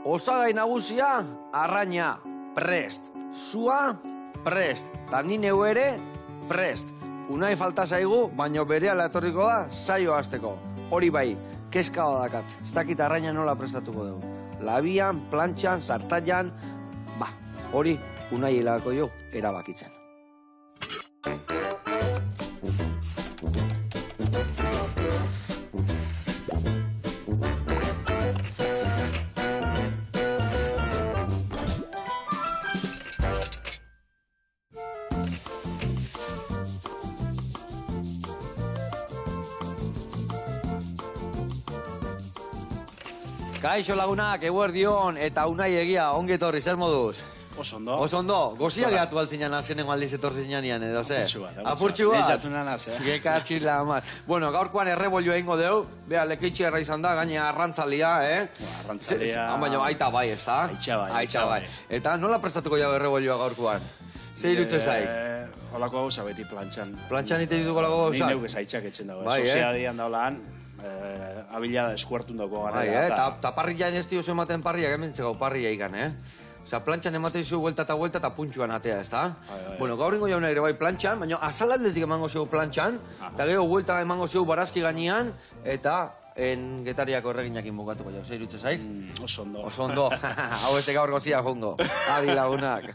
Osagai nagusia, arraina, prest. Sua, prest. Ta ni neu ere, prest. Unai falta zaigu, baino berehala etorriko da, saio hasteko. Hori bai, kezka badakat. Ez dakit arraina nola prestatuko dugu. Labian, plantxan, sartailan, hori Unai hilako jo, erabakitzen. Kaixo lagunak, eguerdion eta Unai egia, ongi etorri, zer moduz? Osondo. Osondo, gozia gehatu altzinan azkenengo aldiz etorri zinean edo, ze? Apurtxu bat. Apurtxu bat? Geka txila, amat. Bueno, gaurkoan errebolio egingo deu, beha, lekeitxe erra izan da, gaine arrantzalia, Arrantzalia... Baina aita bai, ez da? Aita bai. Eta nola prestatuko jau errebolioa gaurkoan? Ze irutze zai? Holako gauza beti plantxan. Plantxan ite dituko lako gauza? Ni neuk ezaitxak etxen dago. Soziadian daulaan, abila eskuartun dago gara. Eta parriaen ez diozu ematen parriak, hemen txegau parria ikan, Osa, plantxan ematen zu vuelta eta puntxuan atea, ez da? Bueno, gaur ingo jauna ere bai plantxan, baina azalaldetik emango zeu plantxan, eta gero vuelta emango zeu barazki gainean, eta getariako erreginakin bukatuko jau, zer irutze zaik? Osondo. Osondo, hau este gaur gozia jongo, adi lagunak.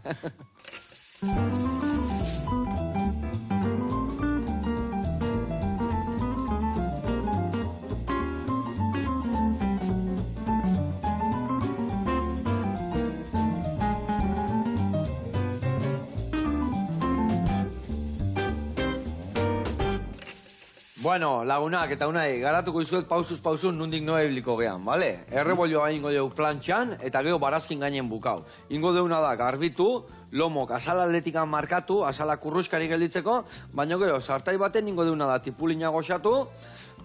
Bueno, lagunak eta Unai, garatuko izuet pausuz pausun nundik noa ebliko gehan, bale? Errebolioa ingo deu plantxan eta gero barazkin gainen bukau. Ingo deuna da garbitu, lomok azalaldetikan markatu, azala kurruskari gelditzeko, baina gero sartai baten ingo deuna da tipulina goxatu,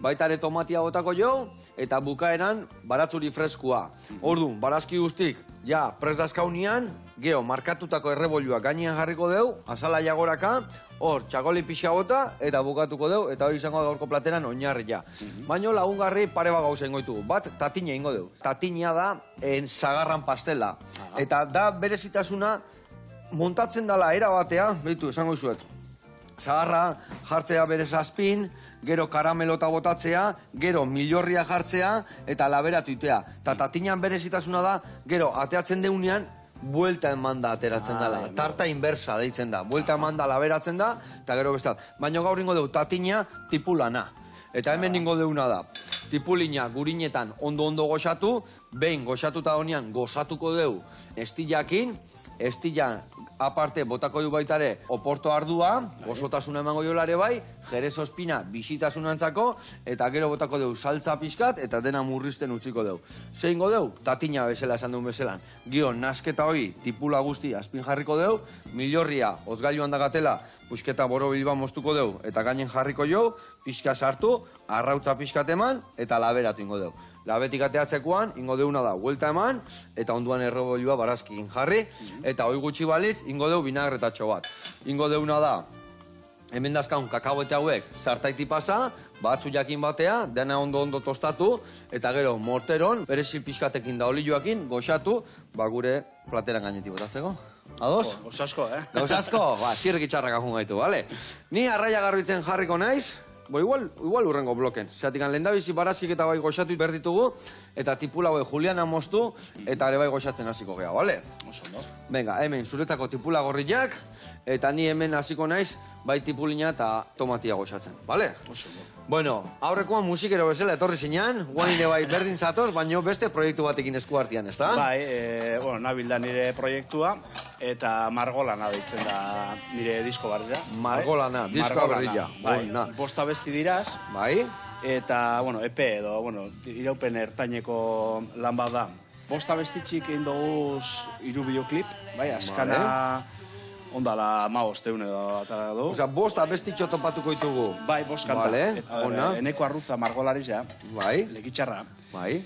baitare tomatia botako jo, eta bukaeran baratzuri freskua. Orduan, barazki guztik, ja, prest dazkaunian, gero markatutako errebolioa gainean jarriko deu, azala jagoraka, hor, txakoli pixa bota, eta bukatuko deu, eta hori izango gaurko plateran oinarri ja. Baina lagungarri pare bat gauza ingo ditugu. Bat, tatina ingo deu. Tatina da, zagarran pastela. Eta da berezitasuna, montatzen dala era batea, behitu, esango izuet. Zagarra jartzea bere zazpin, gero karamelota botatzea, gero milorria jartzea, eta laberatu itea. Eta tatinan berezitasuna da, gero ateatzen deunean, buelta eman da ateratzen dela. Tarta inversa deitzen da. Buelta eman da laberatzen da, eta gero bestat. Baina gaur ingo deu tatina tipulana. Eta hemen ingo deuna da. Tipulina gurinetan ondo goxatu, behin goxatuta honean gozatuko deu estillakin, estilla aparte botako du baitare oporto ardua, gozotasuna emango jolare bai, jerez ospina bisitasunantzako, eta gero botako deu saltza pixkat, eta dena murrizten utziko deu. Zein deu? Tatina bezala esan duen bezelan. Gio, nasketa hori tipula guzti azpin jarriko deu, milorria ozgailuan dagatela, pusketa borobilba moztuko deu, eta gainen jarriko jo, pixka sartu, arrautza pixkat eman, eta laberatu ingo deu. Labetik ateatzekoan, ingo deuna da, huelta eman, eta onduan errebolioa barazkikin jarri, eta hoi gutxi balitz, ingo deu vinagretatxo bat. Ingo deuna da, hemen dazkaun kakaboete hauek sartaiti pasa, batzu jakin batea, dena ondo tostatu, eta gero morteron, berezil pixkatekin da olioakin, goxatu, gure plateran gainetik botatzeko. Ados? Gauzasko, Gauzasko? Txirrik itxarrak ahun gaitu, bale? Ni arraia garbitzen jarriko naiz, igual urrengo bloken. Zeatik, lehendabizi barazik eta bai goxatu berditugu, eta tipula bai Juliana moztu, eta ere bai goxatzen hasiko gea, bale? Venga, hemen zuretako tipula gorriak, eta ni hemen hasiko naiz, bai tipulina eta tomatia goxatzen, bale? Bueno, aurrekoan musikero bezala etorri zinean, guaine bai berdin zatoz, baino beste proiektu batekin esku artean, ez da? Bai, nabil da nire proiektua, eta Margolana deitzen da nire disko barria. Margolana, disko barria. Bai, bosta besti diraz. Bai. Eta, EP edo, iraupen ertaineko lan bat da. Bosta bestitxik egin doguz hiru bideoklip, bai, askana... Ondala, osteun edo atara du. Osa, bosta bestitxo topatuko ditugu. Bai, bost kanta. Vale, ona. Eneko Arruza Margolaritza. Bai. Lekitxarra. Bai.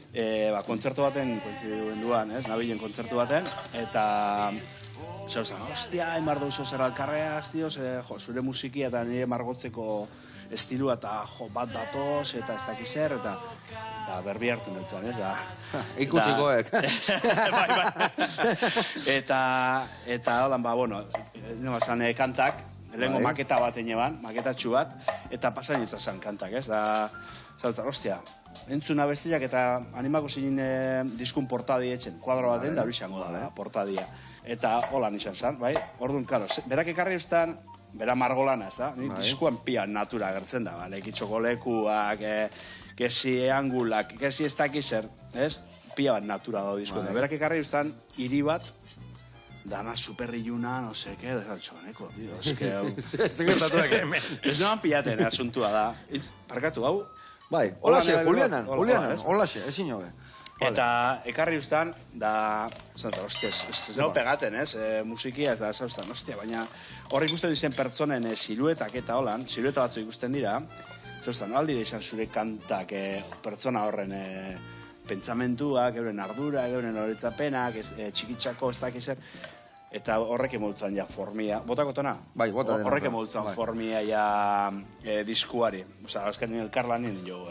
Kontzertu baten, koinziduen duan, nabilen kontzertu baten. Eta... Zauza, hostia, emar duzu zer alkarreaz, tio, zure musikia eta nire margotzeko estilua eta jo, bat datoz, eta ez dakiz zer, eta berbi hartu nintzen, ez da. Ikusikoek. Eta, holan, bueno, kantak, lehenko maketa bat eneban, maketatxu bat, eta pasan jutu zen kantak, ez da, zautzen, ostia, entzuna bestiak eta animako zinen diskun portadi etxen, kuadro baten, da hori izango da, portadia. Eta holan izan zen, bai? Orduan, karo, berak ekarri ustan, bera margolana, ez da? Diskuan pia natura agertzen da, bale? Ekitxoko lekuak, kesi angulak, kesi ez dakizer, ez? Pia bat natura da diskuan. Berak ekarri ustan, hiri bat, dana superriluna, no sé qué, desatxoneko, tío, es que... Ez noan pilaten asuntua da. Parkatu, hau? Bai, holaxe, Julianan, holaxe, ezin hobe. Eta ekarri ustan, da... Zanta, hostia, ez no pegaten, ez? Musikia ez da, ez ustan, hostia, baina hor ikusten dizen pertsonen siluetak eta holan, silueta batzu ikusten dira, ez ustan, aldire izan zure kantak pertsona horren pentsamentuak, euren ardura, euren horitzapenak, txikitxako, ez dakizer, eta horrek emoltzan ja formia. Botako tona? Bai, bota dena. Horrek emoltzan formia ja diskuari. Osa, azkenin elkarlanin jo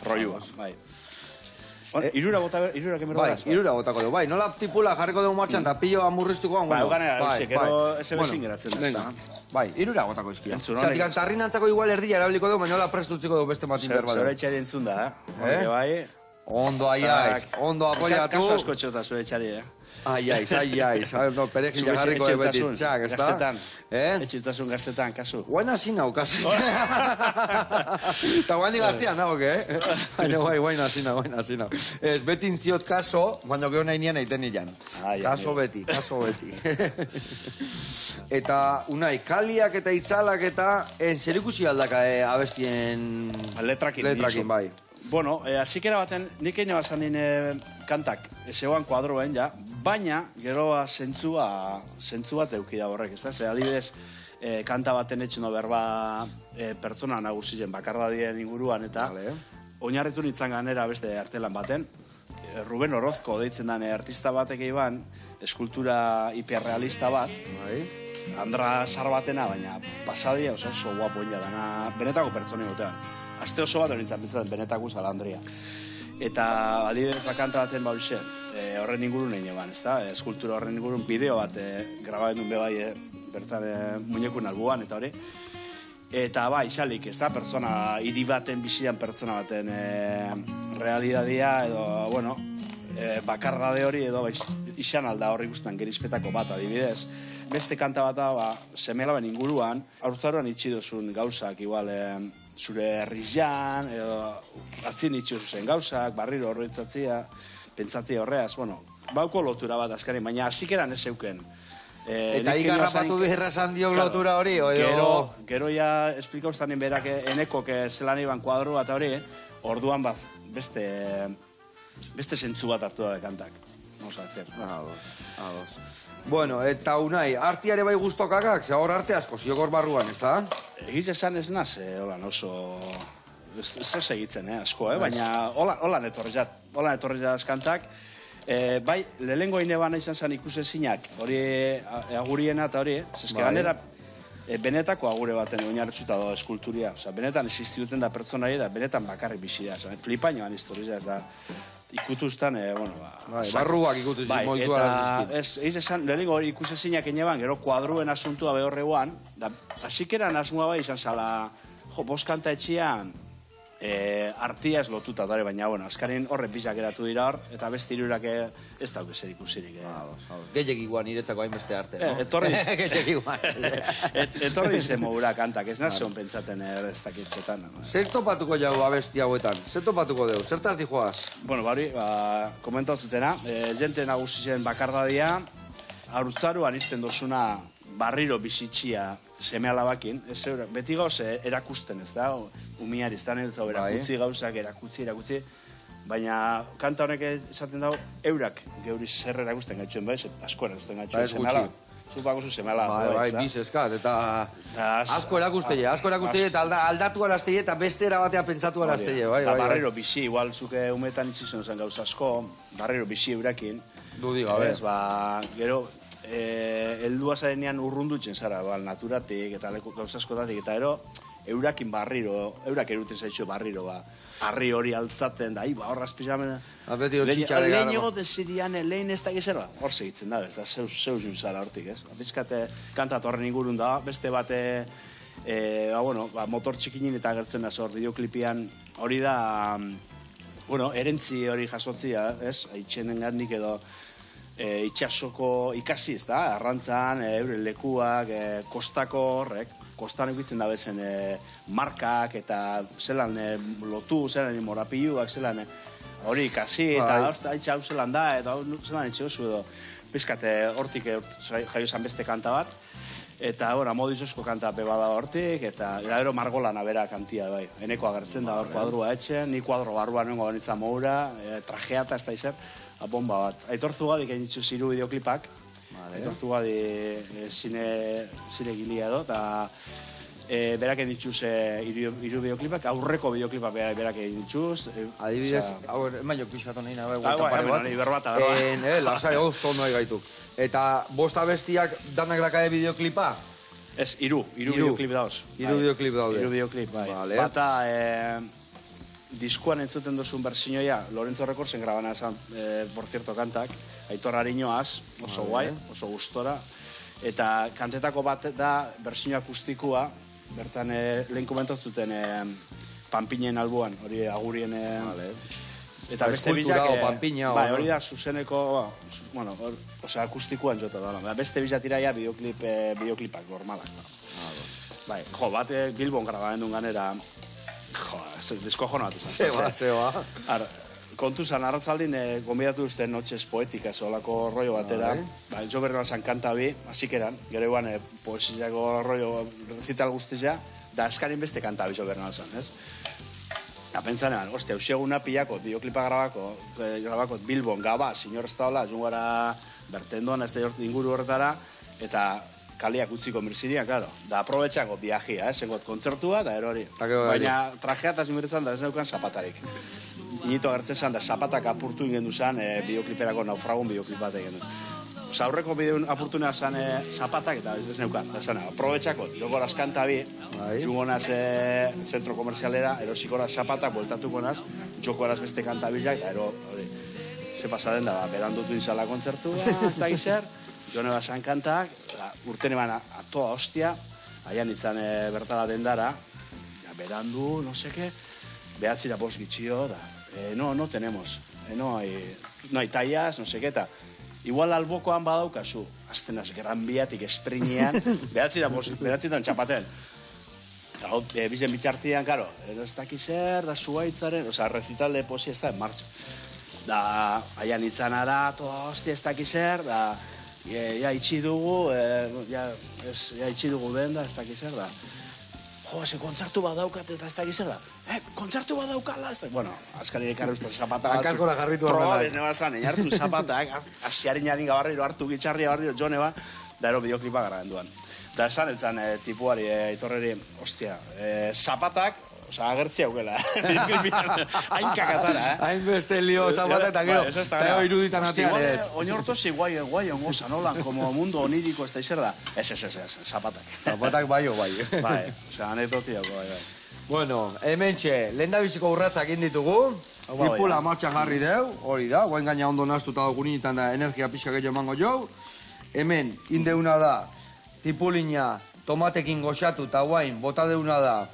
roiua. Bai. Irura kemero bai, da? Irura botako dugu, bai. Nola tipula jarriko dugu martxan, eta pillo amurriztuko bai, uganera, ero ese bezin geratzen da. Bai, irura botako izkia. Zatik, antarrin antzako igual erdia erabiliko dugu, baina nola prestutziko dugu beste matin berbada. Zore etxari entzun da, bai. Ondo aiaiz, ondo apoiatu. Kaso asko txota zure etxari, Aiaiz, perejil jagarriko beti txak, ez da? Gaztetan, etxiltasun gaztetan, kasu. Guain hasi nau, kasu. Eta guain di gaztean nago, baina guain hasi nau. Ez, beti intziot kaso, baina geho nahi nian eiten nian. Kaso beti. Eta, unai, kaliak eta itzalak eta, zer ikusi aldaka abestien... Letrakin, bai. Bueno, azikera baten, nik egin bazan kantak, zegoan kuadroen, ja, baina, gero zentzu bat eukida horrek, ez da? Ze adibidez, kanta baten etxeno berba pertsona nagusien bakardadien inguruan, eta oinarritu nintzen ganera beste artelan baten, Ruben Orozko deitzen den artista batek iban, eskultura hiperrealista bat, Andra Sar batena, baina pasadia oso guapo ina dana, benetako pertsoni gotean. Aste oso bat horintzen bizaren benetako zalandria. Eta adibidez bakanta baten bauxe, horren ingurun egin eban, ezta? Eskultura horren ingurun bideo bat grabatzen duen bebai bertan muñekun albuan, eta hori. Eta bai, isalik, ezta? Pertsona, hiri baten bizian pertsona baten realidadia, edo, bueno, bakardade hori, edo izan alda horri guztan gerizpetako bat, adibidez. Beste kanta bat da, semelaben inguruan, aurtzaroan itxidozun gauzak, igual, zure herrian, edo atzin itxio zuzen gauzak, barriro horretzatzia, pentsati horreaz, bueno, bauko lotura bat azkari, baina azikeran ez euken. Eta ikarrapatu beharra zan diok lotura hori, Gero ja esplika ustanen berak enekok zelan iban kuadro bat hori, orduan bat beste zentzu bat hartu da kantak. Vamos a hacer. Ados. Bueno, eta unai, artiare bai guztokakak, ze hor arte asko, ziokor barruan, ez da? Egiz esan ez naz, holan oso... Ez egitzen, asko, baina holan etorri jat kantak. Bai, lehengo ineban izan zen ikusezinak, hori aguriena eta hori, zezke ganera benetako agure baten oinarritzuta da eskulturia. Benetan existiuten da pertsonari da, benetan bakarrik bizi da. Flipainoan historia ez da. Ikutuztan, barruak ikutuztan, moitu ala zizkin. Ez esan, lehenko hori ikusezinak ineban, gero kuadruen asuntua behorreguan, da, azikeran asmoa bai izan zala, boskanta etxian, artia ez lotuta dara, baina, bueno, azkarin horre bizak eratu dira hor, eta beste irurak ez dauk ezer ikusirik. Gehiek iguan iretzako hainbeste arte, no? Etorri dizen mogura kantak, ez nazion pentsaten ez dakitzetan. Zer topatuko jau abesti hauetan? Zer topatuko deu? Zertaz di joaz? Bueno, bari, komentatzutena, jente nagusien bakardadia, arutzaruan izten dozuna barriro bizitxia seme alabakin, beti gauz erakusten, ez da? Umiari, ez da nire erakutzi gauzak, erakutzi, baina kanta honek esaten dago, eurak geuri zer erakusten gaitxuen, bai, asko erakusten gaitxuen seme alabak. Zupako zu seme alabak. Bai, bizeskat, eta asko erakusteie, eta aldatu arazteie, eta beste erabatea pentsatu arazteie, bai. Eta barriro bizi, igual zuke umetan itzizun zen gauz asko, barriro bizi eurakin. Dudi gabe. Gero, heldua zarenean urrundutzen zara, naturatik eta gauz askotatik, eta ero, eurakin barriro, eurak eruten zaitxo barriro, ba, harri hori altzaten, da, horra azpizamen... Beti otxitxare gara. Lehin egote zirian, lehen ez da gizera, hor segitzen da, ez da, zeus juntzara hortik, ez? Bizkate, kantat horren ingurun da, beste bate, motor txikinin eta agertzen da hor bideoklipian, hori da, erentzi hori jasotzia, ez? Aitzenen gandik edo itxasoko ikasi, ez da? Arrantzan, euren lekuak, kostako horrek, kostan egitzen da bezen markak eta zelan lotu, zelan morapiluak, zelan hori ikasi, eta haitxa hau zelan da, eta zelan etxe oso edo. Bizkate hortik jaio zan beste kanta bat, eta modizozko kanta beba da hortik, eta gero margolana bera kantia, bai. Eneko agertzen da hor kuadrua etxen, ni kuadro barruan nengo benitza moura, trajeata ez da izer, bomba bat. Aitortu gadik egin dituz hiru bideoklipak, aitortu gadi zine gilia edo, eta berak egin dituz hiru bideoklipak, aurreko bideoklipak berak egin dituz. Adibidez, eman jok pixatu nahi nahi, berbata. Lasai, osto nahi gaituk. Eta bosta bestiak danak dakade bideoklipa? Ez, hiru bideoklip dauz. Hiru bideoklip daude. Hiru bideoklip, bai. Bata, diskuan entzuten duzun berzinoia, Lorenzo Recordsen grabana esan, por cierto, kantak, Aitor Ariñoaz, oso guai, oso gustora, eta kantetako bat da berzino akustikoa, bertan lehen komentoztuten Pampinen albuan, hori agurien... Eta beste bizak... hori da, zuzeneko... akustikoan jota da. Beste bizak tiraia bideoklipak normalak. Bat Bilbon grabaen duen ganera... Diskojo bat izan. Zeba. Kontu zan, arratzaldin gombidatu duzten Noches Poéticas olako rollo batera. Jo berri zan kanta bi, azikeran, gero eguan poesiako rollo recital guztizia, da eskarin beste kanta bi jo berri zan, ez? Pentsanean, ostia, euseguna pillako, bideoklipa grabako Bilbon, Gaba, Señor Estaola, jungara bertendoan, ez da inguru horretara, eta kaliak utziko mirzirian, claro. Da aprobetxako viajia, zengot kontzertua, da erori. Baina trajeata zimerezan da ez neukan zapatarik. Inito agertzen da zapatak apurtu ingen duzan bideokliperako naufragun bideoklip bat egin du. Aurreko bideon apurtunea zan zapatak eta ez neukan. Aprobetxako, iroko askanta bi, jungonaz zentro komerzialera, erosikoraz zapatak, bueltatuko naz, joko araz beste kanta bilak, eta ze pasaden da, berandutu izala kontzertua, ez da gizer, jone bazan kantak, urten eban atoa hostia, haian izan bertala dendara, berandu, no seke, behatzira bost gitxio, da, no tenemos, no hay tallas, no seke, eta igual albokoan badaukazu, aztenaz, gran biatik esprinean, behatzitan txapaten. Bizen bitxartian, karo, ez dakizer, da zuaitzaren, recital de posi ez da en martxa. Da, haian izan ara, toa hostia ez dakizer, da, ja itxi dugu, itxi dugu benda, ez dakizer, da. Ze kontzertu badaukat eta ez dakizer, da. Kontzertu badaukala, ez da. Bueno, azkari ekarri uste zapatak. Hankaskora jarritu horrela. Probabez, neba zan, hartu zapatak, asiarinaren gabarriro, hartu gitxarria barriro, jo neba, da ero bideoklipa gara genduan. Da esan, tipuari, itorreri, ostia, zapatak, agertzi aukela, hain kakatara, Hain beste lio zapata eta gero, eta iruditan atean ez. Oinortosi guai ongo zanolan, como mundo oniriko ez da izer da. Ez, zapatak. Zapatak bai o bai. Bai, anekdotiako, bai. Bueno, hementxe, lehen da biziko urratzak inditugu, tipula martxan jarri deu, hori da, guain gaina ondo naztuta gurinitan da energia pixka gehiago emango jau. Hemen, indeuna da, tipulina tomatekin goxatu eta guain bota deuna da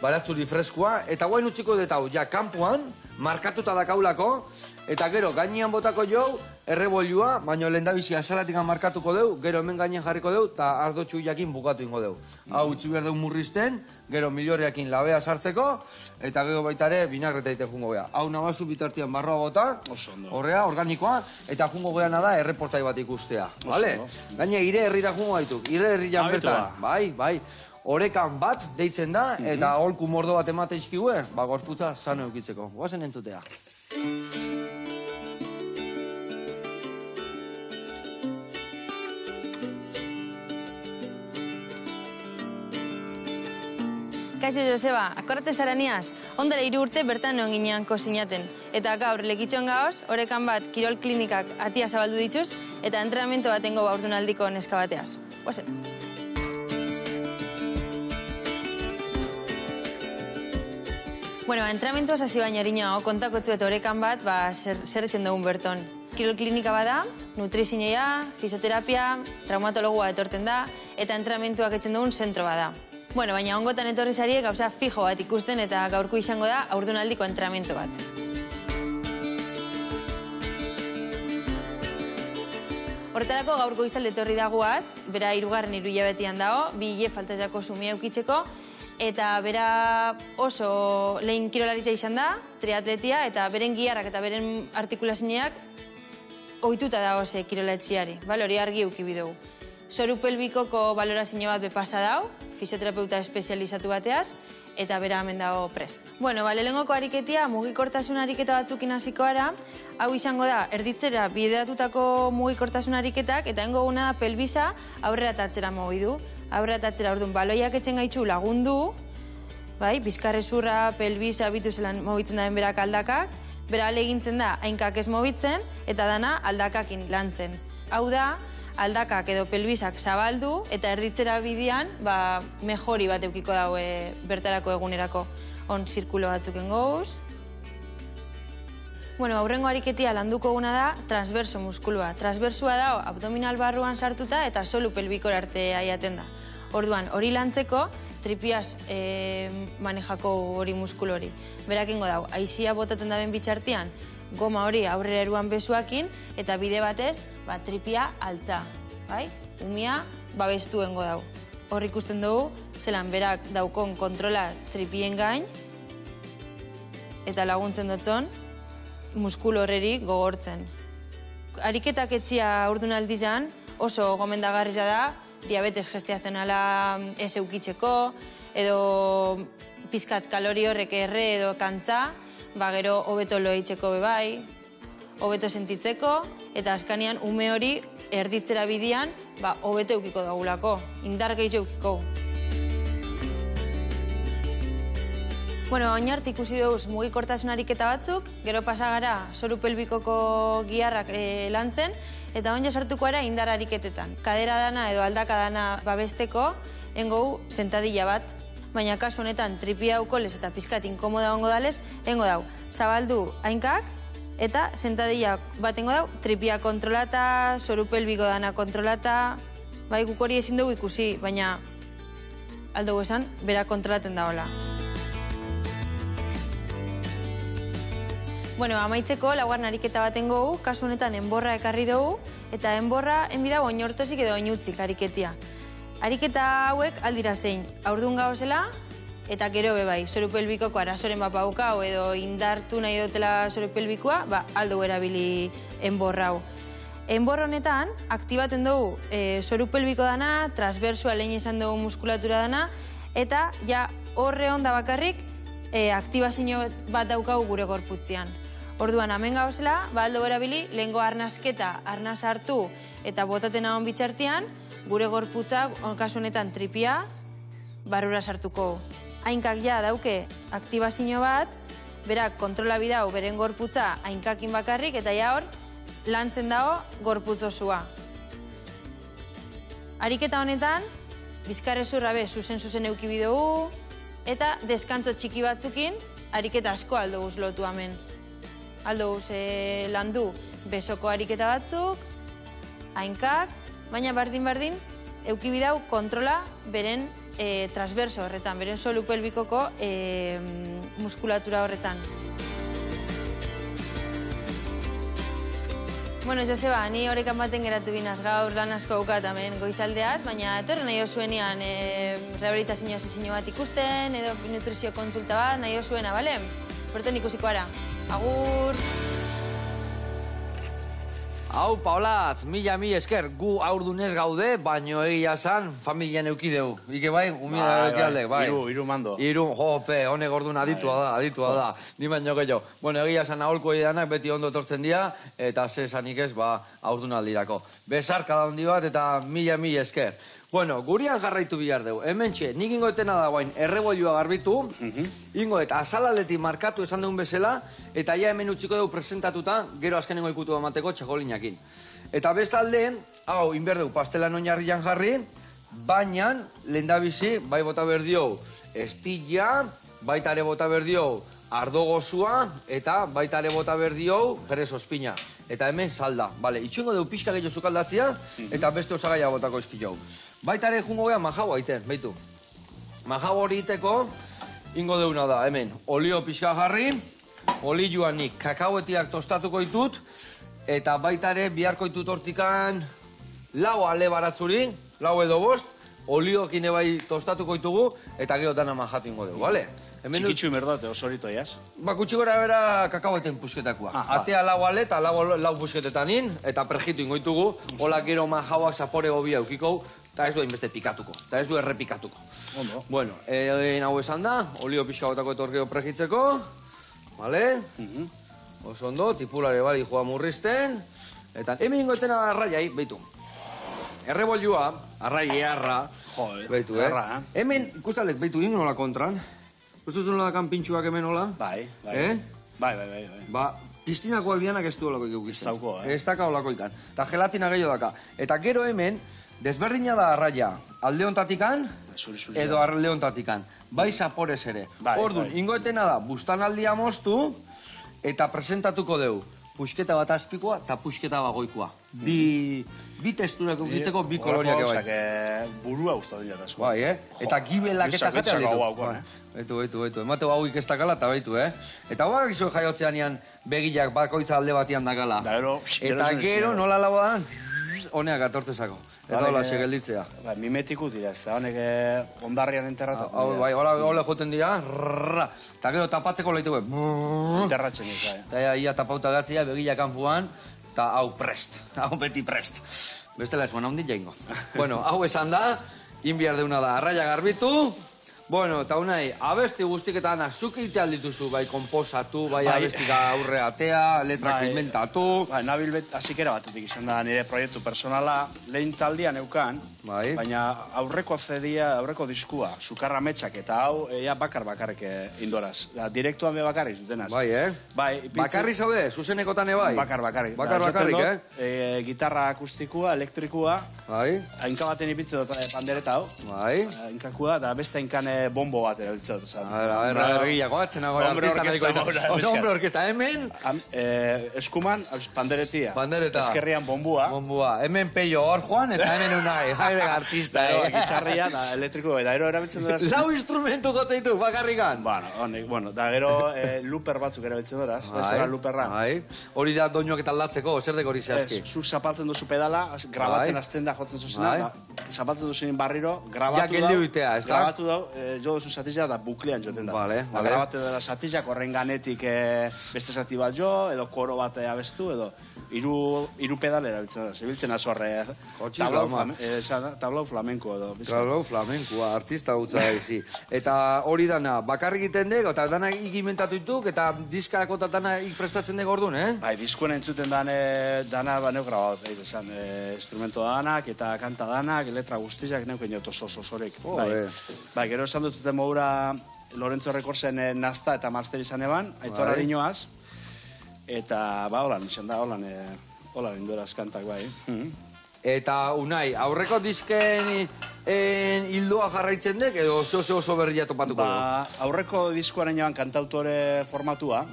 baratzuri freskua, eta guain utziko detau, ja, kanpoan, markatuta dakaulako, eta gero, gainean botako jau, errebolua, baina lehendabizia salatik markatuko deu, gero hemen gainean jarriko deu, eta ardotxu jakin bukatu ingo deu. Hau, utzi behar deu murrizten, gero milioreakin labea sartzeko, eta gero baitare binagreta egiten jungo geha. Hau nabazu bitartian barroa bota, horrea, organikoa, eta jungo geha nada erreportai bat ikustea. Vale? Gaine, ire herrira jungo gaituk, ire herrian bertan. Bai. Orekan bat deitzen da, eta holku mordo bat emate izkigue, gorputza sano eukitzeko. Guazen entutea. Kaixo Joseba, akorrate zaraniaz, ondara 3 urte bertan egon ginean kozinaten. Eta gaur lekitxon gaoz, orekan bat kirol klinikak atia zabaldu dituz, eta entrenamento batengo baurdunaldiko neska bateaz. Guazen. Bueno, entrenamentu hasi baina harina, kontakotzu eta orekan bat, zer etxen dugun berton. Kirol klinika bada, nutrizinea, fisioterapia, traumatologoa etorten da, eta entrenamentuak etxen dugun zentro bada. Bueno, baina ongotan etorri zarie gauza fijo bat ikusten eta gaurko izango da haurdunaldiko entrenamentu bat. Horretarako gaurko izalde etorri dagoaz, bera 3. hilabetian dago, 2 hile falta jako sumia eukitzeko, eta bera oso lehen kirolaritza izan da, triatletia, eta beren giharrak eta beren artikulazineak ohituta da oze kirolatziari, hori argi eukibi dugu. Zoru pelbikoko balorazio bat bepasa dau, fisioterapeuta espezializatu bateaz, eta bera hemen dago prest. Bueno, lehenengoko ariketia, mugikortasun ariketa batzukin hasiko gara, hau izango da, erditzera bideratutako mugikortasun ariketak, eta hengo guna da pelbisa aurrera tatzera mogidu. Aurrera tatzera orduan baloiak etxen gaitxu lagundu, bizkarrezurra, pelbisa, bitu zelan mogitzen daren berak aldakak, bera alegintzen da hainkak ez mogitzen, eta dana aldakakin lantzen. Hau da, aldakak edo pelbisak zabaldu eta erditzera bidean mejori bat eukiko daue bertarako egunerako. On zirkulo batzuken gauz. Bueno, aurrengo ariketia landuko guna da transverso muskulua. Transversua da abdominal barruan sartuta eta solu pelbikor arte aiaten da. Orduan, hori lantzeko tripiaz manejako hori muskul hori. Berakengo dau, aizia botaten daben bitxartian, goma hori aurrera eruan bezuakin, eta bide batez, tripia altza. Umia babestuengo dau. Hor ikusten dugu, zelan berak daukon kontrola tripien gain, eta laguntzen dutzen muskul horreri gogortzen. Ariketak etxia haurdunaldizan oso gomendagarria da, diabetes gestazionala ez eukitzeko, edo pizkat kalori horrek erre edo kantza, gero hobeto loitzeko bebai, hobeto sentitzeko, eta azkanean ume hori erditzera bidean hobeto eukiko dagulako, indar gehiago eukiko. Bueno, oinart ikusi dugu mugikortasun ariketa batzuk, gero pasagara zoru pelbikoko giharrak lantzen, eta oin sartuko ara indar ariketetan. Kadera dana edo aldaka dana babesteko, engou sentadilla bat, baina kasu honetan tripia ukolez eta pizkat inkomoda ongo dalez, engo dau, zabaldu hainkak, eta sentadilla bat engo dau, tripia kontrolata, zoru pelbiko dana kontrolata, guk hori ezin dugu ikusi, baina aldugu esan, bera kontrolaten daola. Bueno, amaitzeko, laugarren ariketa bat engo, kasu honetan enborra ekarri dugu, eta enborra enbida oinortozik edo oinutzik ariketia. Ariketa hauek aldira zein, haurdun gauzela, eta gero bebai, zoru pelbikoko arazoren bapaukau edo indartu nahi dutela zoru pelbikoa, aldu erabili enborra hau. Enborra honetan, aktibaten dugu zoru pelbiko dana, transversua lehen izan dugu muskulatura dana, eta ja horre onda bakarrik aktibazio bat daukau gure gorputzian. Orduan, hemen gauzela, aldo erabili, lehengo arnasketa, arnaz hartu eta botaten hon bitxartian, gure gorputza, kasu honetan tripia, barrura sartuko. Hainkak ja dauke aktibazio bat, berak kontrola bidau beren gorputza hainkakin bakarrik, eta ja hor, lantzen dago gorputz osua. Ariketa honetan, bizkarrezurra zuzen eukibi dugu, eta deskantzo txiki batzukin, ariketa asko aldoguz lotu hemen. Aldoguz landu besoko ariketa batzuk, hainkak, baina bardin, eukibi dau kontrola beren transverso horretan, beren solu pelbikoko muskulatura horretan. Bueno, Joseba, ni horrekan baten geratu binaz gaur lan asko aukat hemen goizaldeaz, baina etorren nahi osuenian rehabilitazio sesio bat ikusten, edo nutrizio kontsulta bat nahi osuena, bale? Bertan ikusiko ara. Agur! Hau, Paolatz, mila esker, gu haurdunez gaude, baino egia zan, familian eukideu. Ike bai, umila eukidaldek, bai. Iru mando. Iru, jope, honek ordun aditua da, ni baino gehiago. Bueno, egia zan aholko edanak beti ondo etortzen dira, eta zesanik ez, haurdunaldirako. Besarka da hondi bat, eta mila esker. Bueno, gurian jarraitu bihar dugu. Hementxe, nik ingoetena da guain errebolioa garbitu, ingoet azalaldetik markatu esan dugun bezala, eta ja hemen utziko dugu presentatuta, gero azkenengo ikutu emateko txakolinakin. Eta bestalde, hau, inber dugu pastelan oinarrian jarri, baina, lehendabizi, bai bota berdio, estilla, baita ere bota berdiou ardo gozua, eta baita ere bota berdiou jerez ospina. Eta hemen salda. Bale, itxungo dugu pixka gehiago zukaldatzia, eta beste osagaia botako eskillau. Baita ere jungo geha majau aiten, baitu. Majau hori iteko, ingo deuna da, hemen, olio pixka jarri, olioan nik kakauetiak tostatuko ditut, eta baita ere biharko ditut hortikan lau ale baratzuri, lau edo bost, oliokin ebai tostatuko ditugu, eta gero dana manjatu ingo dugu, bale? Txikitxu imerdate, osorito, jaz? Ba, kutsi gora bera kakaueten pusketakoa. Atea lau ale eta lau pusketetan in, eta prejitu ingo ditugu, hola gero manjauak zapore gobia eukiko, eta ez du hainbeste pikatuko, eta ez du errepikatuko. Ondo. Bueno, hau esan da, olio pixka botako etorkio prejitzeko, bale? Oso ondo, tipulare bali joa murrizten, eta hemen ingotena da arraiai, behitu. Errebolua, arrai eharra, behitu, erra, Hemen, ikustaldek, behitu, ino nola kontran. Gustu zuen lakan pintxuak hemen hola? Bai. Bai. Ba, piztinakoak dianak ez du holako ikukizten. Ez dauko, Ez daka holako ikan. Eta gelatina gehiago daka. Eta gero hemen, desberdina da arraia. Alde hontatikan, edo alde hontatikan. Bai zaporez ere. Orduan, ingoetena da, bustanaldia moztu, eta presentatuko deu. Pusketa bat azpikoa eta pusketa bagoikoa. Bi testurak ukitzeko, bi koloriak ebai. Burua usta dira da. Bai, Eta gibelak eta jatea ditu. Baitu. Emateu hau ikestakala eta baitu, Eta hauak izo jaiotzean ean begilak bakoitza alde batian dakala. Eta gero nola lau da, honeak atortzezako. Eta hola segelditzea. Mimetiku dira, ez da honek ondarrian enterratu. Bai, hola joten dira, eta gero tapatzeko lehitu enterratzen ez, Eta ia tapauta gatzea, begilak kanpuan, eta hau prest, hau beti prest. Bestela ez, hondik jaingo. Bueno, hau esan da, inbiar deuna da, arraia garbitu, bueno, eta unai, abesti guztiketan zuk ite aldituzu, bai komposatu, bai abestika aurre atea, letrak inventatu. Bai, nabil hasikera batetik izan da nire proiektu personala, lehen taldia neukan, baina aurreko zedia, aurreko diskua, sukarra metxak eta hau, ea bakarrek indoraz. Direktuan be bakarrik zutenaz. Bai, bakarri zaude, zuzenekotan ebai? Bakarrik. Gitarra akustikoa, elektrikoa, hainka baten ipitze dut pandereta hau, hainkakua, eta beste hainkan bombo bat erabiltzat. Ergiako batzen agora artista nahiko eta. Hombre orkesta, hemen? Eskuman, panderetia. Pandereta. Eskerrian bombua. Hemen peio hor joan eta hemen unai. Haide artista, Gitxarria eta elektriko eta gero erabiltzen dut. Lau instrumentu gotzeitu, bakarrikan. Bueno, da gero looper batzuk erabiltzen dut. Bezera looperra. Hori da doinuak eta aldatzeko, zer dek hori zehazki? Zuk zapaltzen duzu pedala, grabatzen azten da jotzen zuzena, zapaltzen duzunin barriro, grabatu dau, jo duzu satizia da buklean joten da. Grabatu dela satizia, korren ganetik beste zati bat jo, edo koro bat abestu, edo hiru pedal erabiltzen da. Zebiltzen azorre, tablau flamenko edo. Tablau flamenkoa, artista gutza da izi. Eta hori dana, bakarrik egiten dego, eta dana ikimentatu dituk, eta diskarako eta dana prestatzen dego orduan, Bai, diskuen entzuten dana neuk grabat, instrumento danak, eta kanta danak, letra guztiak, neuk enoto sosorek. Bai, gero esan dututen modura Lorenzo Rekorsen nazta eta master izan eban, aitora dinoaz, eta holan, izan da, holan indueraz kantak, bai. Eta unai, aurreko disken hildoa jarraitzen dek, edo oso berria topatuko dugu? Aurreko diskoaren joan kantautore formatua,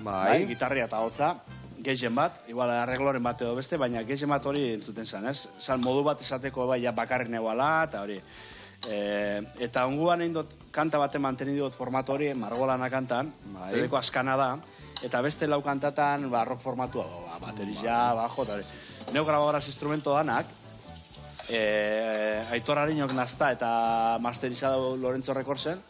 gitarria eta hotza, gehien bat, igual arregloren bat edo beste, baina gehien bat hori entzuten zen, ez? Zan modu bat esateko bai bakarrik neguala, eta hori. Eta onguan egin dut kanta baten mantenidu dut formatu hori, Margolana kantan, edeko askana da, eta beste lau kantatan rock formatua, baterizia, bajo, eta hori. Neu grabadoras instrumento danak, Aitor Ariñok nazta eta masterizado Lorenzo Rekorsen,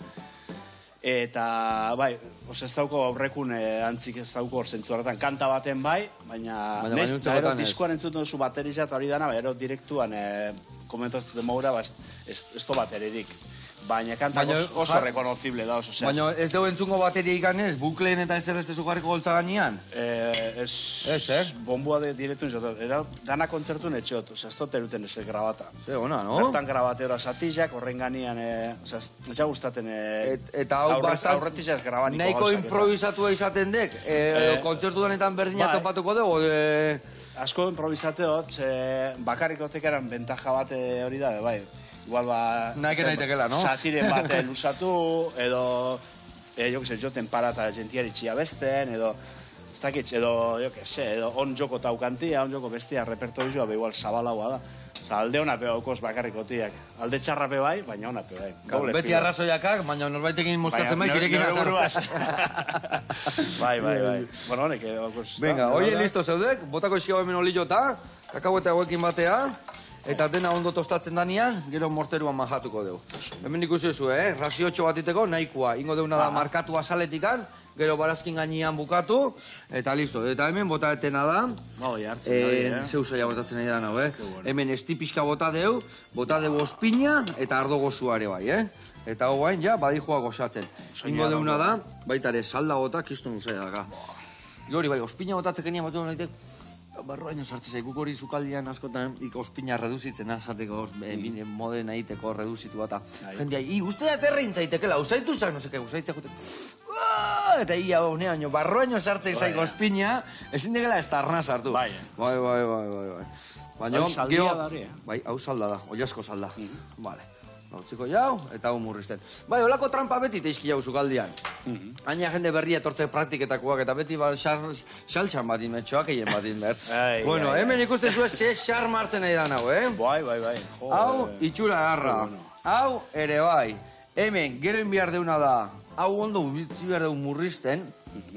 eta bai, ez dauko aurrekun antzik ez dauko zentzu horretan kanta baten bai, baina diskoan entzuten duzu baterizia eta hori dana, ero direktuan komentaztuten maura, ez do bateririk. Baina kanta oso rekonozible da, oso zehaz. Baina ez dugu entzungo bateria ikanez, bukleen eta ezer ez tezu jarriko goltza ganean? Bombua direktu nizotot. Dana kontzertun etxeot, ez dut eruten ez grabata. Ze ona, no? Bertan grabateora satizak, horren ganean, ez gustaten aurretizak grabaniko. Nahiko improvisatua izaten dek? Kontzertu denetan berdina topatuko dugu? Asko improvisateot, bakarrik otekeran bentaja bat hori da, bai. Igual naitekela, no? Satiren bat lusatu, edo jo que se, joten parata jentiari txia besten, edo, ez dakit, edo, jo que se, edo on joko taukantia, on joko bestia repertorioa, igual zabalagoa da. Osa, alde hona pegaukos bakarrikotiak. Alde txarra pe bai, baina hona pe bai. Beti arrazoiakak, baina norbaitekin mozkatzen bai, zirekin azartzen. Bai. Bueno, honek, venga, oie listo zeudek, botako iskau hemen olillota, kakao eta hauekin batea, eta dena ondo tostatzen danean, gero morteruan manjatuko dugu. Hemen ikusi zu, raziotxo bat iteko, nahikoa. Ingo deuna da markatu azaletikan, gero barazkin gainean bukatu, eta listo. Eta hemen bota etena da. Zeu zaila botatzen nahi da nau, Hemen estipiska bota deu ospina eta ardo gozuare bai, Eta hoain, ja, badijua gozatzen. Ingo deuna da, baita ere, salda bota, kiston usaila daka. Hori bai, ospina botatzek enian batu nahitek, barroaino sartzen zaik, hori zukaldian askotan ospina reduzitzen, jateko, moden egiteko reduzitu bata. Jendia, uste da terrein zaitekela, usaitu zak, no seke, usaitzak juten. Eta ia honean, barroaino sartzen zaik ospina, ezin degela ez tarna sartu. Bai. Baina, bai, hau salda da, oiasko salda. Vale. Utziko jau, eta hau murrizten. Bai, holako trampa beti teizki jau zukaldian. Aina jende berria etortze praktiketakoak, eta beti saltxan bat inmetxoak egin bat inbert. Bueno, hemen ikusten zuen ze xarma hartzen nahi da nau, Bai. Hau, itxura garra. Hau, ere bai. Hemen, gero inbiar deuna da, hau ondo ubitzi behar deun murrizten,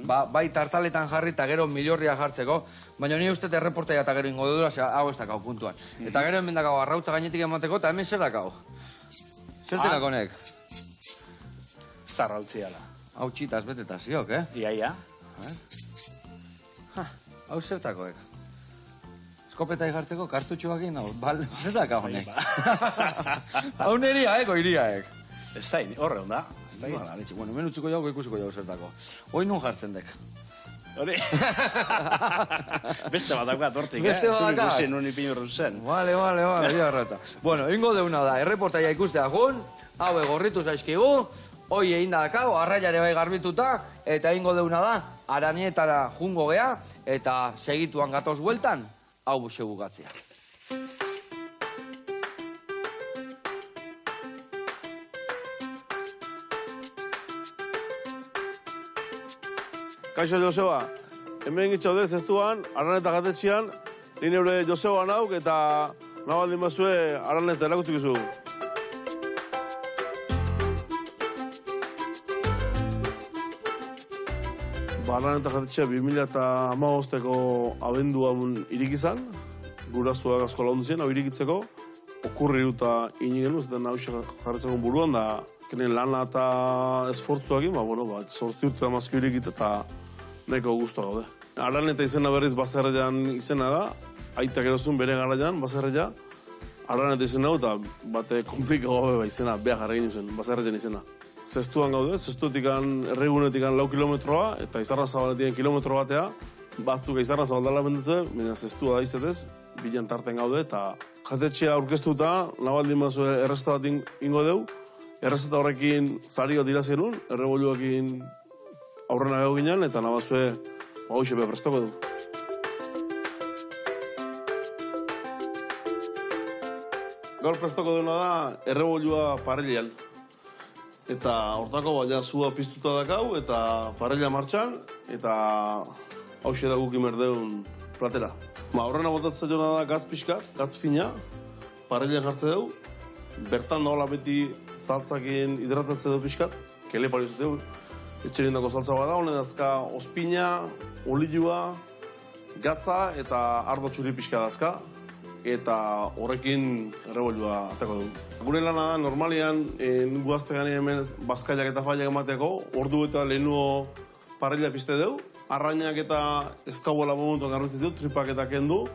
bai tartaletan jarri eta gero milorria jartzeko, baina nire uste erreportaia eta gero ingo dudura, hau ez dakau puntuan. Eta gero hemen dakau arrautza gainetik emateko, eta hemen zer dakau. Zertzekak honek? Ez da rautziala. Hau txitaz beteta ziok, Ia. Hau zertakoek? Eskopeta igarteko kartutxoak egin hau, zertaka honek? Hau neriaek, oiriaek. Ez da, horre onda. Bueno, hemen utziko jau, ikusiko jau zertako. Hoi nun jartzen dek? Hori. Beste bat daukat hortik, Beste bat daukat? Zuri nun ipinurru zen. Vale, ia rata. Bueno, ingo deuna da, erreportaia ikustea gun, hau egorritu zaizkigu, hoi egin da dakau, arraiare bai garbituta, eta ingo deuna da, aranietara jungo gea, eta segituan gatoz bueltan, hau bugatzea. Kaixo Joseba, hemen gitxaude zestuan, Araneta jatetxian, nire eure Joseba nauk eta nabaldin bazue Araneta erakutsik izu. Araneta jatetxea 2015ko abenduan irik izan, gurasoak asko lagundu ziren, hau irikitzeko, okurri duta inigen ez, eta nahusia jarretzeko buruan, da kenen lana eta esfortzuakin, zortzi urte da mazko irikit eta nahiko guztua gaude. Araneta izena berriz Baserrean izena da, aitak erozun bere garaian Baserrea, Araneta izena hau eta bate komplikagoa izena, beha jarregin izan, Baserrean izena. Zestuan gaude, zestuetikan erregunetikan 4 kilometroa, eta Izarra Zabaletik kilometro batea, batzuk Izarra Zabaldala bendetze, baina zestua da izetez, bilan tarten gaude, eta jatetxea aurkeztuta, nabaldin mazue errezeta bat ingo deu, errezeta horrekin sari bat iraz genuen, erreboluakin aurrena gau ginen, eta nabazue hoxe beha prestoko du. Gaur prestoko duena da errebolua parrilian. Eta hortako baina zua piztuta dakau, eta parrilla martxan, eta hoxe da guk imerdeun platera. Aurrena botatzen jona da gatz pixkat, gatz fina, parrilian jartze dugu, bertan daola beti saltzakin hidratatze dugu pixkat, kele pari zuteu, etxerindako saltza bat da, honen dazka ospina, olilua, gatza eta ardo txuri pixka dazka, eta horrekin errebolua atako dugu. Gure lana da, normalian, guazte gani hemen bazkaiak eta faiak emateko, ordu eta lehenuo parrilla pizte dugu, arrainak eta eskabola momentuan garbitzen dugu, tripak eta kendu,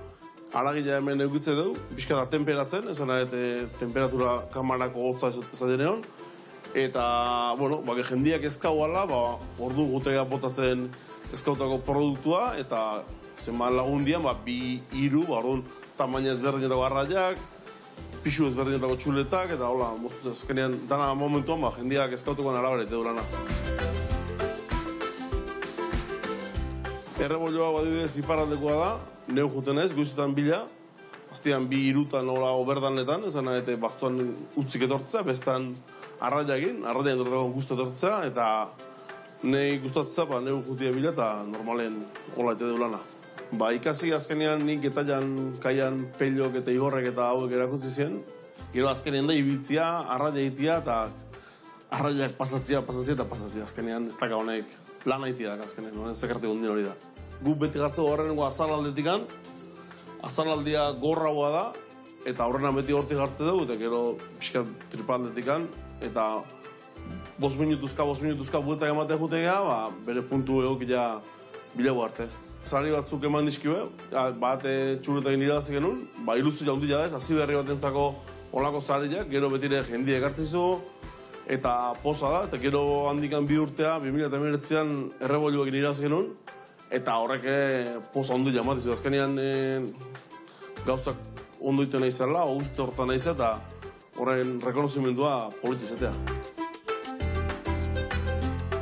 alagila hemen eukitze dugu, pixka da temperatzen, esan temperatura kamarako hotza ezaten egon, eta, bueno, jendiak eskau ala, ordu gutega botatzen eskautako produktua, eta zenbat lagundian, 2-3, orduan tamaina ezberdinetako arraiak, pixu ezberdinetako txuletak, eta hola, moztu ezkenean, dana momentuan, jendiak eskautukoan arabera edo lana. Errebolloa badibidez iparraldekoa da, neu juten ez, goizutan bila, aztian 2-3 nola oberdanetan, esan eta baztuan utzik etortzea, bestan arraiakin, arraiakin etortzea guztu etortzea, eta Nei gustatzen ba, neu jutia bila eta normalen hola ete lana. Ba, ikasi azkenean nik getailan, kaian, pelok eta igorrek eta hauek erakutsi zien. Gero azkenean da ibiltzia, arraia egitea eta arraiak pasatzia eta pasatzia. Azkenean ez daka honek lan egitea azkenean, honen sekarte gundin hori da. Gu beti gartzeko horrengo azalaldetik azalaldia gorragoa da, eta horrenan beti hortik hartze dugu, eta gero pixka tripaldetik eta 5 minutuzka bueltak ematea jutegea, ba, bere puntu egokia bilago arte. Sari batzuk eman dizkibe, bat txuretak irabazi genuen, ba, ilusio jaundia da ez, hasi berri batentzako olako zariak, gero betire jendia ekartzizu, eta posa da, eta gero handikan 2 urtea, 2019an erreboluak irabazi genuen, eta horrek posa ondo jamatizu. Azkenean gauzak ondo iten nahi zela, uste hortan nahi zela, eta horren rekonozimendua politizatea.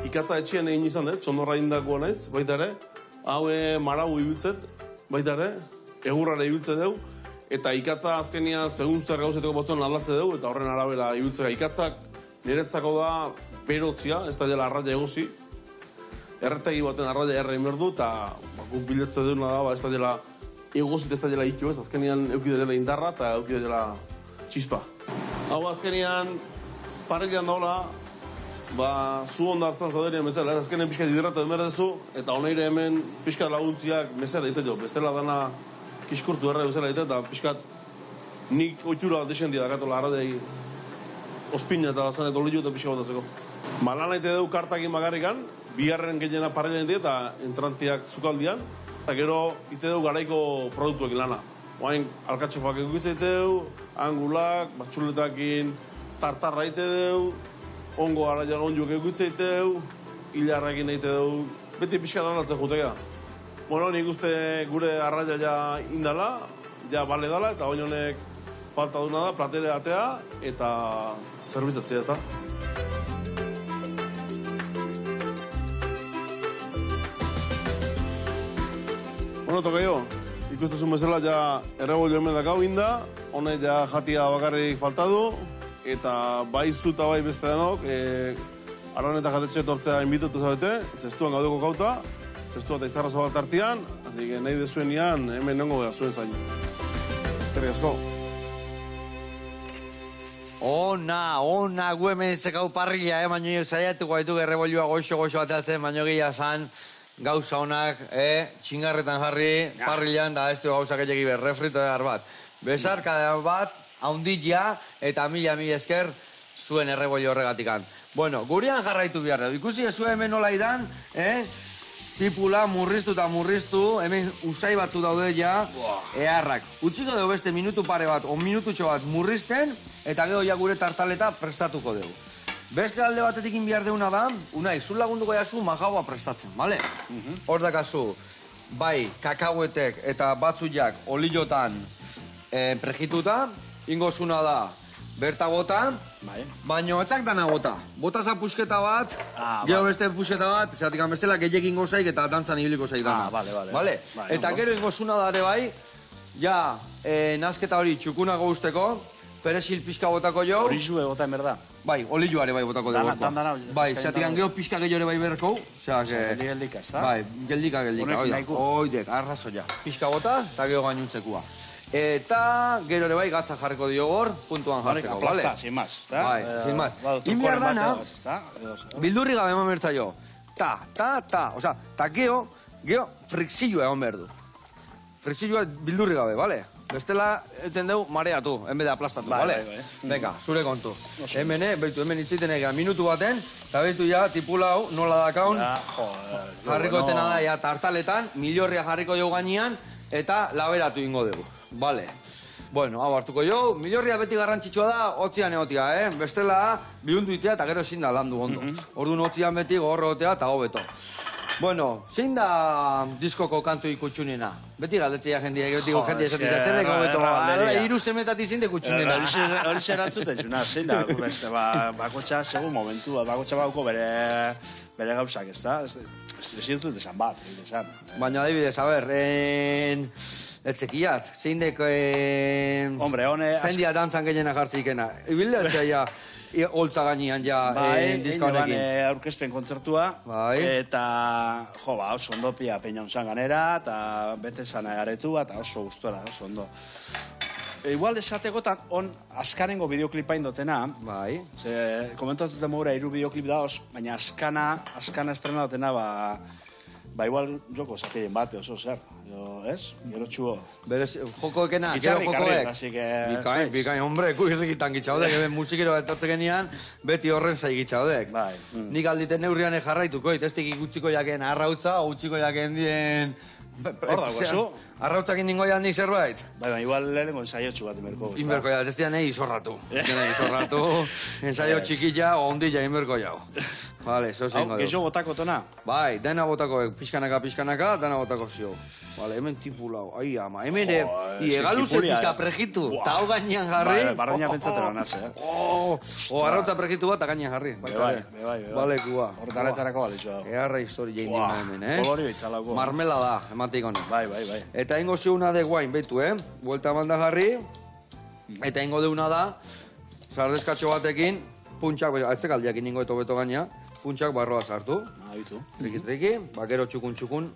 Ikatza etxean egin izan dut, txondorra indakoa naiz, baita ere, hau marau ibiltzet, baita ere, egurrara ibiltze dugu, eta ikatza azkenean segun zer gauzeteko batzuen aldatze dugu, eta horren arabera ibiltzea. Ikatzak niretzako da berotzia, ez da dela arraia egozi, erretegi baten arraia errein berdu, eta guk biletze duguna da, ez da dela egozit, ez da dela itxo ez, azkenean eukide dela indarra eta eukide dela txispa. Hau azkenean parrilean daula, ba, zu onda hartzan zauderien bezala, azkenean pixka hidrata emerdezu, eta honeire hemen pixka laguntziak mesera ditet jo, bestela dana kiskurtu erre bezala ditet, eta pixka nik oitura desendia dakatola arradei ospina eta zanet oliu eta pixka botatzeko. Malan naite dugu kartakin bakarrikan, bigarren gehiena parrilean diet, eta entrantiak zukaldian, eta gero ite dugu garaiko produktuak lana. Oain alkatxofak egukitzen dugu, angulak, batxuletakin, tartarra ite dugu, ongo arraian onduak egukitzen dugu, hilarrakin egite dugu, beti pixka aldatzen jutega. Bueno, nik uste gure arraia ja indala, ja bale dala, eta oin honek falta duna da, platere atea, eta zerbitzatzea ez da. Bueno, tokaio, ikustezun bezala ja errebolio hemen dakau inda, honek ja jatia bakarrik faltadu, eta bai zu eta bai beste denok, Aran eta jatetxe etortzea inbitutu zabete, zestuan gaudeko kauta, zestua eta izarra zabal tartian, así que nahi dezuenian hemen nengo gara zuen zain. Eskerrik asko. Ona, gu hemen zekau parrilla, baino zaiatuko gaitu errebolioa goxo bateatzen, baino gila zan, gauza honak, txingarretan jarri, parrillan, da ez du gauza gehiagi behar, refrito behar bat. Besarka bat, haunditia, eta mila esker zuen errebolio horregatikan. Bueno, gurean jarraitu behar da. Ikusi ez zuen hemen nola idan, tipula murriztu eta murriztu, hemen usai batzu daude ja, eharrak. Utziko dugu beste minutu pare bat, minututxo bat murrizten, eta gero ja gure tartaleta prestatuko dugu. Beste alde batetik behar deuna da, Unai, zu lagunduko jazu majaua prestatzen, bale? Hor dakazu, bai, kakauetek eta batzuiak oliotan prejituta, ingozuna da, berta bota, baino etzak dana bota. Botaza pusketa bat, gero beste pusketa bat, zeratik bestela gehiagin gozaik eta dantzan ibiliko zaik dana. Bale? Eta gero ingozuna da ere bai, ja, nazketa hori txukunago usteko, perezil pixka botako jo. Hori jue bota enberda. Bai, olioare bai botako dugu. Bai, zeratik gero pixka gehiore bai berko. Geldika, ez da? Bai, geldika, oidek, arrazoia. Pixka bota, eta gero gainuntzekua. Eta gero ere bai gatza jarriko dio hor, puntuan jartzeko, bale? Aplasta, sin más, ¿está? Bai, sin más. Inbiar dana, bildurri gabe eman bertza jo. Ta, oza, ta geo frikzilua egon behar du. Frikzilua bildurri gabe, bale? Bestela, eten dugu, mareatu, enbede aplastatu, bale? Venga, zure kontu. Hemen itziten egin minutu baten, eta behitu ja, tipula hau, nola dakaun, jarriko etena da, ja, tartaletan, miliorria jarriko jo gainean, eta laberatu ingo dugu. Bale. Bueno, hau hartuko jo, miliorria beti garrantzitsua da, otzian egotia, Bestela, bihundu itzea eta gero ezin da landu ondo. Orduan otzian beti gogorro egotea eta hobeto. Bueno, zein da diskoko kantu ikutxunena? Beti galdetzea jendia, betiko jendia esatizia, zer deko beto, iru zemetati zein de kutxunena. Hori zer antzuten zuna, zein da, bakotxa, segun momentu, bakotxa bauko bere gauzak, ez da? ez dut esan bat, esan. Baina adibidez, a ber, etzekiat, zein dek... Hombre, hone... Jendia dantzan gehiena jartzikena. Ibildatzea ja, holtza gainean ja, diska honekin. Aurkezpen kontzertua, eta, jo, oso ondo pia peina onzan ganera, eta bete zana garetu, eta oso gustora, oso ondo. Igual esategotan, on azkanengo bideoklipa indotena, bai. Komentatu dut mugura 3 bideoklip daoz, baina azkana estrena dutena, igual joko zakiren bate oso zer, ez? Gero txugo. Berez, joko ekena, gero jokoek. Bikain, hombre, irrikitan gitzaudek, eben musikero etortze genian, beti horren zai gitzaudek. Bai. Nik alditen neurrian jarraituko, itestik ikutsiko jaken arrautza, gutxiko jaken dien... Hor dago, zu? Arrautzak indingo nik zerbait? Bai, igual lehenengo ensaiotxu bat inberko. Inberko ez dian nahi izorratu. Ensaio txikilla, ondilla inberko jau. Vale, zo zingo du. Geixo botako tona? Bai, dena botako, pixkanaka, dena botako zio. Vale, hemen tipu lau, ai ama, hemen egaluze pizka prejitu, eta hau gainean jarri. Barreina pentsatera naze, arrautza prejitu bat, eta gainean jarri. Bai. Bale, kua. Hortaletarako balitxo dago. Eharra historia indina hemen, Kolori bitzalako. Marmela da, ematik honen. Bai. Eta ingo ziuna de guain, betu, Buelta manda jarri, eta ingo deuna da, sardezkatxo batekin, puntxak, atzek aldiak ingo eto beto gaina, puntxak barroa sartu. Triki, gero txukun,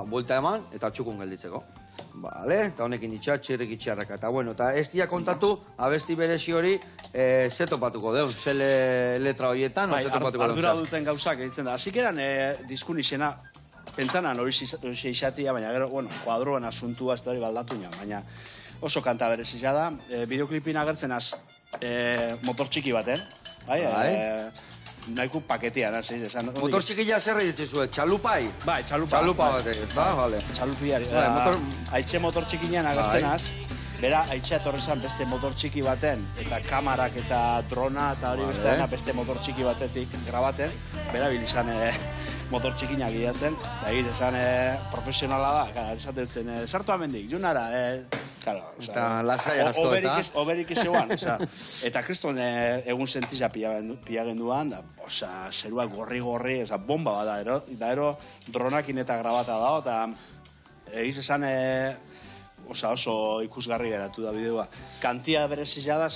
buelta eman, eta txukun gelditzeko. Vale, eta honekin itxatxirrik itxarraka. Eta bueno, eta ez dia kontatu, abesti berezi hori, ze topatuko deun, ze letra horietan, ze topatuko deun. Ardura duten gauzak egiten da. Hasik eran diskun izena, pentsanan hori izatia, baina gero, bueno, kuadroan asuntua ez da hori baldatu nian, baina oso kanta berezia da. Bideoklipin agertzen az motor txiki baten, nahiko paketia, nazi, esan. Motor txikila zer egitzi zuet, txalupai? Bai, txalupa. Txalupa batek, ba, bale. Txalupiari. Haitxe motor txikinean agertzen az, bera haitxe etorrezan beste motor txiki baten, eta kamarak eta drona eta hori beste motor txiki batetik grabaten, bera bilizan motor txikinak gidatzen, eta egit esan profesionala da, esaten zen, sartu amendik, junara, eta lasai asko, eta? Oberik izeuan, eta kriston egun sentiza pia genduan, zerua gorri, bomba bada, eta ero dronakin eta grabata dago, eta egiz esan oso ikusgarri geratu da bideoa. Kantia berezia da,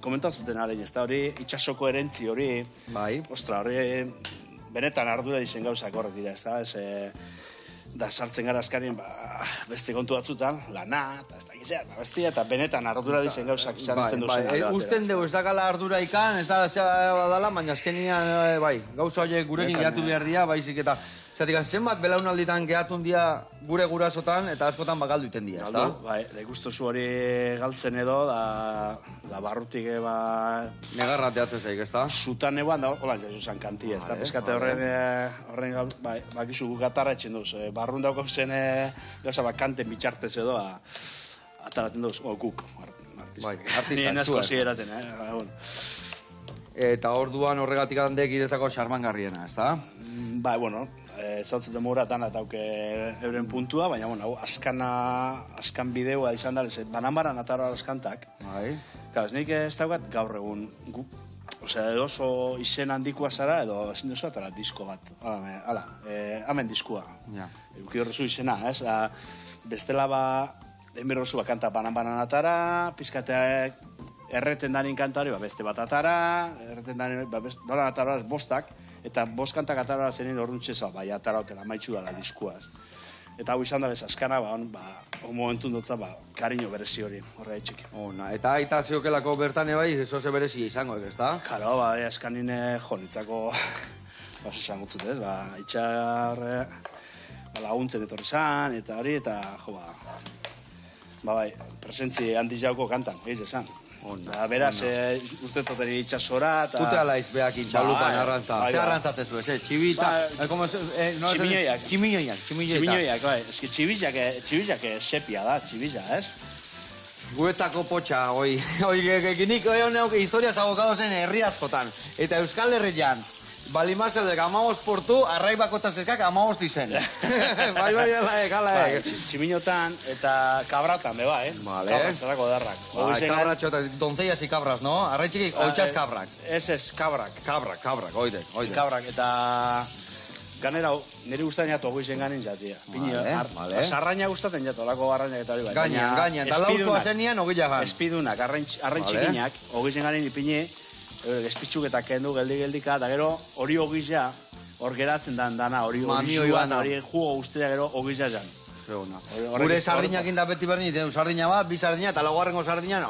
komentatzuten aren, ez da hori itxasoko erentzi hori, ostra, hori benetan ardura dizen gauzak horrek dira, ez da, da sartzen gara askarien beste kontu batzutan, lana, eta ez da gizea, bestia, eta benetan ardura dizen gauzak izan ezten duzen. Usten dugu, ez da gala ardura ikan, ez da badala, baina azkenian, gauza horiek gurekin gehatu behar dira, baizik eta zatik, zenbat belaunalditan gehatun dira gure gurasotan, eta askotan bakaldu iten dira, ez da? Bai, da ikustozu hori galtzen edo, da barrutik negarra teatzen zaik, ez da? Zutan eban, da hola jazuzan kanti, ez da? Peskate horren, bakizu gatarra etxen duz, barrun daukau zen, gauza kanten bitxartez edo, ataraten duz, guk, artistak. Nien asko zideraten, Eta orduan horregatik handek idezako xarmangarriena, ez da? Bai, bueno, zautzut demora dana dauke euren puntua, baina, bueno, askan bideoa izan da, banan atara askantak. Bai. Gaz, nik ez daukat gaur egun, edo oso izen handikoa zara, edo ezin duzu atara disko bat. Hemen diskua. Euki horrezu izena, ez? Bestela enberrozu kanta banan atara, pizkateak erreten danin kantari, beste bat atara, erreten danin, nola atara bostak, eta bost kantak atara zenin orduntxeza, bai atara otela, maitxu dala diskuaz. Eta hau izan da bez, askana, momentun dutza, kariño berezi hori, horre haitxik. Eta aita ziokelako bertane bai, zoze berezi izango, ez da? Karo, askanin nitzako, esan gutzut, ez, haitxar laguntzen etorri zan, eta hori, eta, presentzi handi jauko kantan, eiz esan. Beraz, uste toteri itxasora, eta... Zute alaiz behakin txalupan arrantza. Ze arrantzatezu, txibita... Tximinoiak. Tximinoiak, bai. Ez que txibillak sepia da, txibilla, ez? Guetzako potxa, nik historia zabokado zen herri askotan. Eta Euskal Herrian, balimazeldek amamos portu, arrai bakotazezkak amamos dizen. Bai, galaek. Tximinotan eta kabratan, beba, Vale. Kabratxarako darrak. Kabratxo eta donzellas y cabras, no? Arrai txikik, oitxas kabrak. Ez, kabrak. Kabrak, oidek. Kabrak, eta... Ganera, niri gustatzen jatu goizen ganin jatia. Vale. Sarraina gustatzen jatu, olako garraina eta hori bai. Gainean, eta lauzua zenian ogila gan. Espidunak, arrentxikinak, ogizen ganin ipini, espitxuketak kendu, geldi-geldika, eta gero hori ogila, hor geratzen dana, hori juan, hori jugo guztia gero ogila jan. Gure sardinak inda beti berdin, sardina bat, bi sardina, eta laugarrengo sardinan,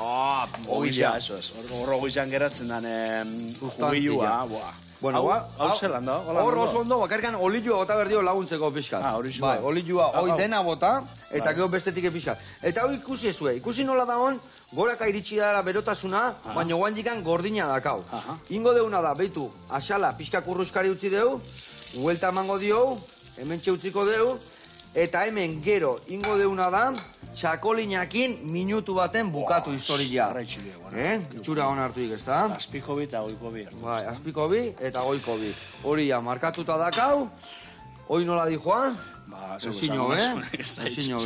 ogila, eso es. Hor ogizan geratzen dan jubilua, Bueno, hau zelan da, hor oso ondo, bakarkan olilua bota berdio laguntzeko pixkat. Olilua. Bai, olilua, hoi dena bota, eta gero bestetik pixkat. Eta hau ikusi ezue, ikusi nola da hon, goraka iritsi dara berotasuna, baina guandikan gordina dakau. Ingo deuna da, beitu, asala, pixka kurruskari utzi deu, huelta emango dio, hemen utziko deu, eta hemen gero ingo deuna da, txakolinakin minutu baten bukatu historia. Itxura hon hartuik, ez da? Azpiko bi eta goiko bi. Bai, azpiko bi eta goiko bi. Hori ja, markatuta dakau, hoi nola di joan? Ezino, Ezino,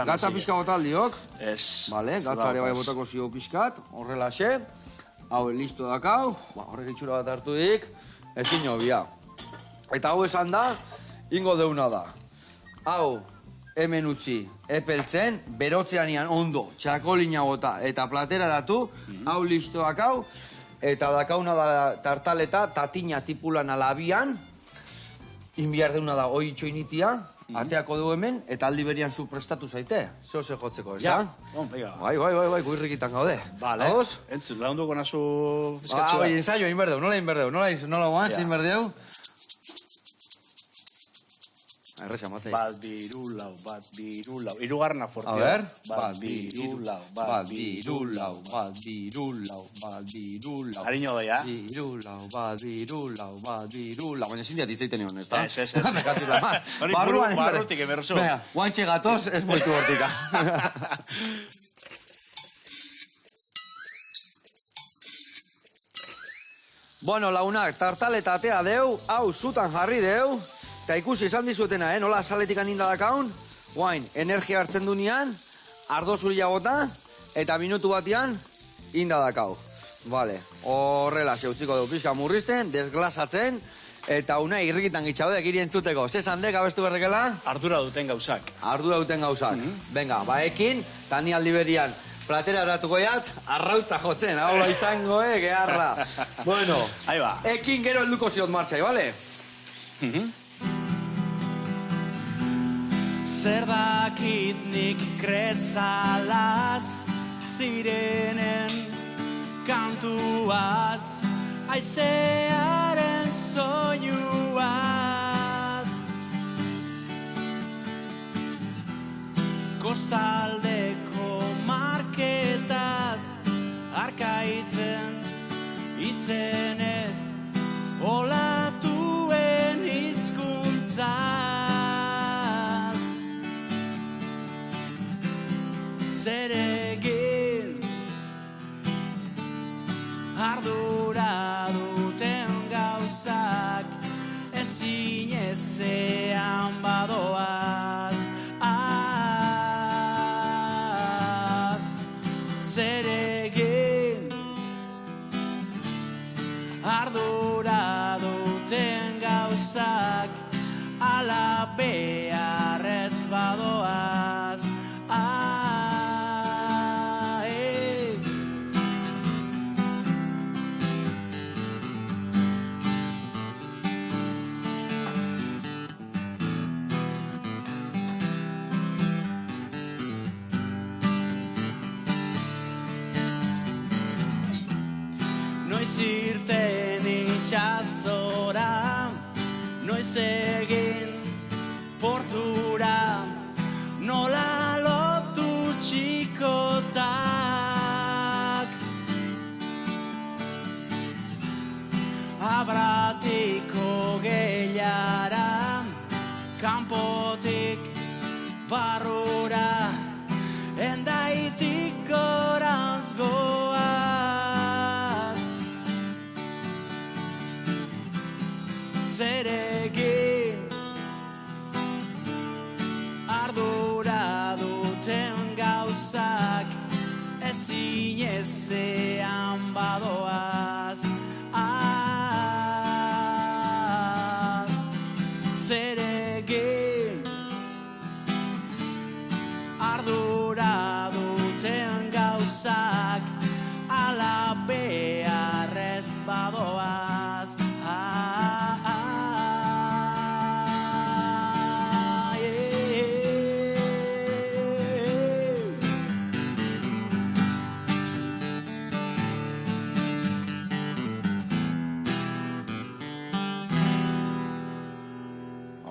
Gatza pixka botaldiok. Ez. Vale, gatza ere bai botako zio pixkat, horrela xe. Hau, listo dakau, horrek itxura bat hartuik, ezino bia. Eta hau esan da, ingo deuna da. Hau, hemen utzi, epeltzen, berotzeanian ondo, txakolina bota eta plateraratu, hau listo dakau, eta dakauna da tartaleta, tatina tipulan alabian, inbiar deuna da hoi itxoinitia, ateako du hemen, eta aldi berian zu prestatu zaite, zeo ze jotzeko, ez da? Bai, guirrikitan gaude. Bale, entzun, lagunduko nazu eskatxua. Bai, ensaio, inberdeu, nola guantz, inberdeu. Erresa, matei. Bat birulau. Irugarna fortio. A ver. Bat birulau. Hariño doia. Birulau. Baina zindia ditzeiten egon, ez da? Ez. Hori barrutik emerzu. Venga, guantxe gatoz, ez moitu hortika. Bueno, launak, tartaleta atea deu, hau zutan jarri deu, eta ikusi esan dizuetena, nola saletik aninda dakaun, guain, energia hartzen du nian, ardo zuria bota, eta minutu batian, inda dakau. Vale, horrela, zeutziko dugu pixka murrizten, desglasatzen, eta una irrikitan gitxaudek irientzuteko. Zesan dek, abestu berdekela? Ardura duten gauzak. Venga, ekin, eta ni aldi berian, platera eratuko jat, arrautza jotzen, hau izango, geharra. Bueno, ekin gero helduko ziot martxai, bale? Zer dakit nik krezalaz, zirenen kantuaz, aizearen soinuaz. Kostaldeko marketaz, arkaitzen izenez, olatuen hizkuntzaz. Zer egin ardura duten gauzak ezin ezean badoaz. Zer egin ardura duten gauzak ala beharrez badoaz. Noiz irten itxazora, noiz egin portura, nola lotu txikotak. Abratiko gehiara, kanpotik barrura, endaitik gorantz goaz. Zer egin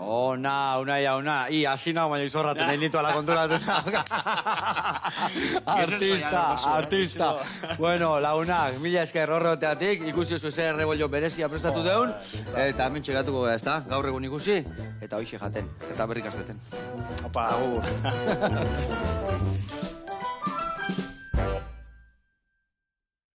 Una. Hasi nago, baina izorraten, egin ditu ala konturatzen. Artista. Bueno, lagunak, mila esker horreoteatik, ikusi oso zer errebollo berezia prestatu deun, eta hemen txegatuko gara, ezta? Gaur egun ikusi, eta hoxe jaten, eta berrik azteten. Apa. Agur.